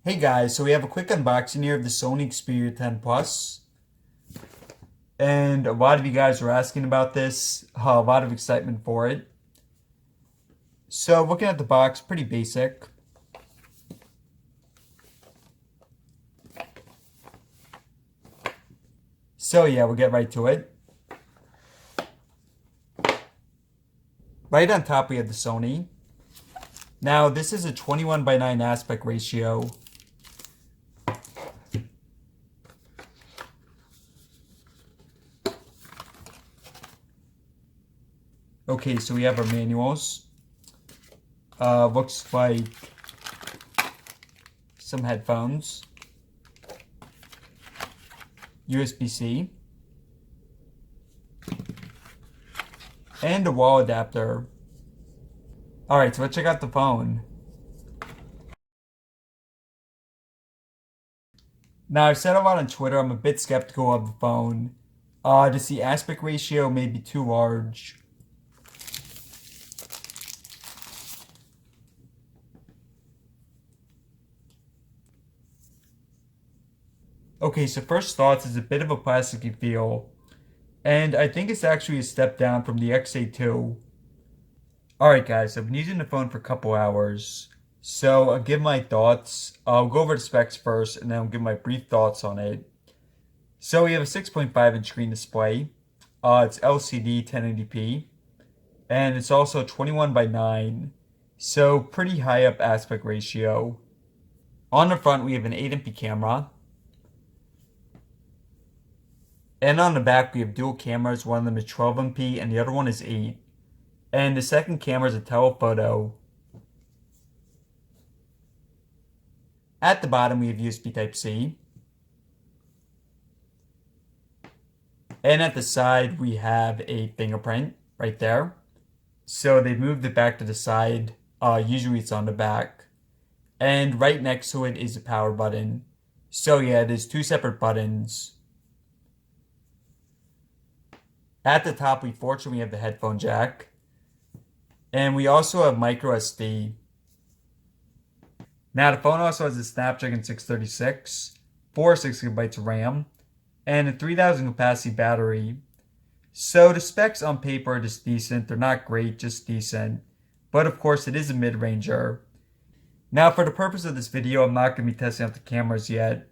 Hey guys, so we have a quick unboxing here of the Sony Xperia 10 Plus. And a lot of you guys were asking about this, a lot of excitement for it. So looking at the box, pretty basic. So yeah, we'll get right to it. Right on top we have the Sony. Now this is a 21:9 aspect ratio. Okay, so we have our manuals. Looks like some headphones. USB-C. And a wall adapter. Alright, so let's check out the phone. Now, I've said a lot on Twitter, I'm a bit skeptical of the phone. Just the aspect ratio may be too large. Okay, so first thoughts is a bit of a plasticky feel. And I think it's actually a step down from the XA2. Alright guys, I've been using the phone for a couple hours. So I'll give my thoughts. I'll go over the specs first and then I'll give my brief thoughts on it. So we have a 6.5-inch screen display. It's LCD 1080p. And it's also 21:9. So pretty high up aspect ratio. On the front we have an 8MP camera. And on the back we have dual cameras. One of them is 12MP and the other one is 8. And the second camera is a telephoto. At the bottom we have USB Type-C. And at the side we have a fingerprint right there. So they moved it back to the side. Usually it's on the back. And right next to it is a power button. So yeah, there's two separate buttons. At the top, we fortunately have the headphone jack. And we also have micro SD. Now the phone also has a Snapdragon 636, 6GB of RAM, and a 3000 capacity battery. So the specs on paper are just decent. They're not great, just decent. But of course it is a mid-ranger. Now for the purpose of this video, I'm not going to be testing out the cameras yet.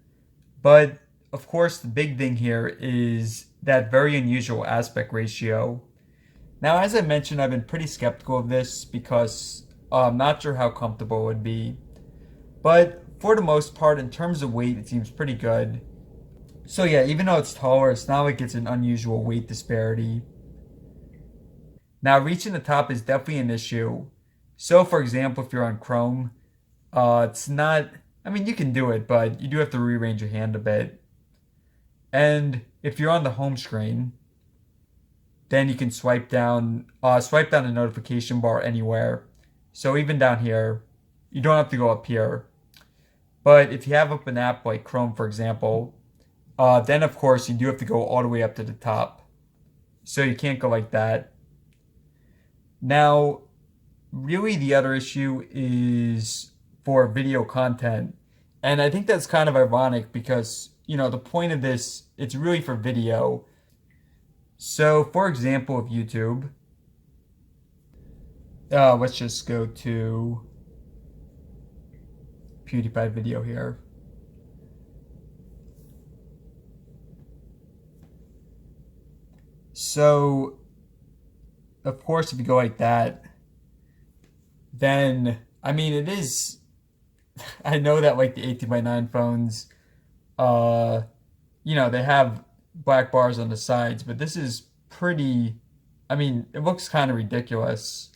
But of course the big thing here is that very unusual aspect ratio. Now as I mentioned, I've been pretty skeptical of this because I'm not sure how comfortable it would be. But for the most part, in terms of weight, it seems pretty good. So yeah, even though it's taller, it's not like it's an unusual weight disparity. Now reaching the top is definitely an issue. So for example, if you're on Chrome, it's not, I mean you can do it, but you do have to rearrange your hand a bit. And if you're on the home screen, then you can swipe down the notification bar anywhere. So even down here, you don't have to go up here. But if you have up an app like Chrome, for example, then of course you do have to go all the way up to the top. So you can't go like that. Now, really the other issue is for video content. And I think that's kind of ironic because, you know, the point of this, it's really for video. So, for example, of YouTube, let's just go to PewDiePie video here. So, of course, if you go like that, then, I mean, it is, I know that like the 18:9 phones, you know, they have black bars on the sides, but this is pretty, I mean, it looks kind of ridiculous.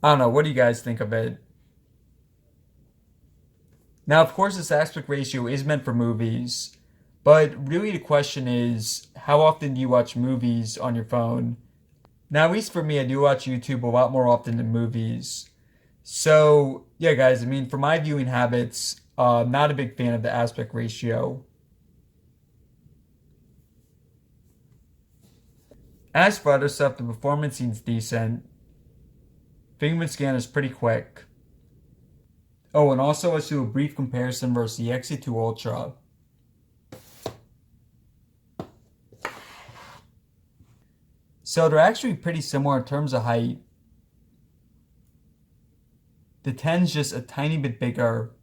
I don't know, what do you guys think of it? Now, of course, this aspect ratio is meant for movies, but really the question is, how often do you watch movies on your phone? Now, at least for me, I do watch YouTube a lot more often than movies. So, yeah, guys, I mean, for my viewing habits, not a big fan of the aspect ratio. As for other stuff, the performance seems decent. Fingerprint scanner is pretty quick. Oh, and also let's do a brief comparison versus the XA2 Ultra. So they're actually pretty similar in terms of height. The 10's just a tiny bit bigger.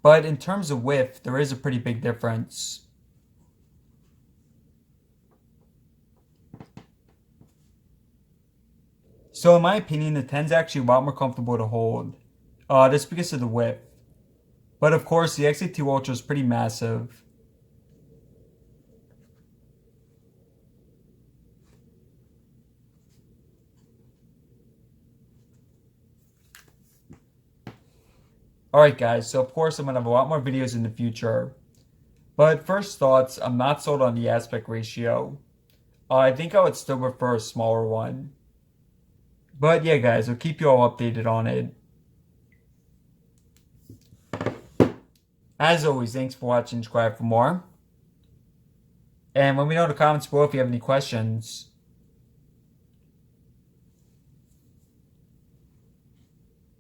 But in terms of width, there is a pretty big difference. So in my opinion, the 10's actually a lot more comfortable to hold. Just because of the width. But of course, the XA2 Ultra is pretty massive. Alright guys, so of course I'm going to have a lot more videos in the future. But first thoughts, I'm not sold on the aspect ratio. I think I would still prefer a smaller one. But yeah guys, I'll keep you all updated on it. As always, thanks for watching, subscribe for more. And let me know in the comments below if you have any questions.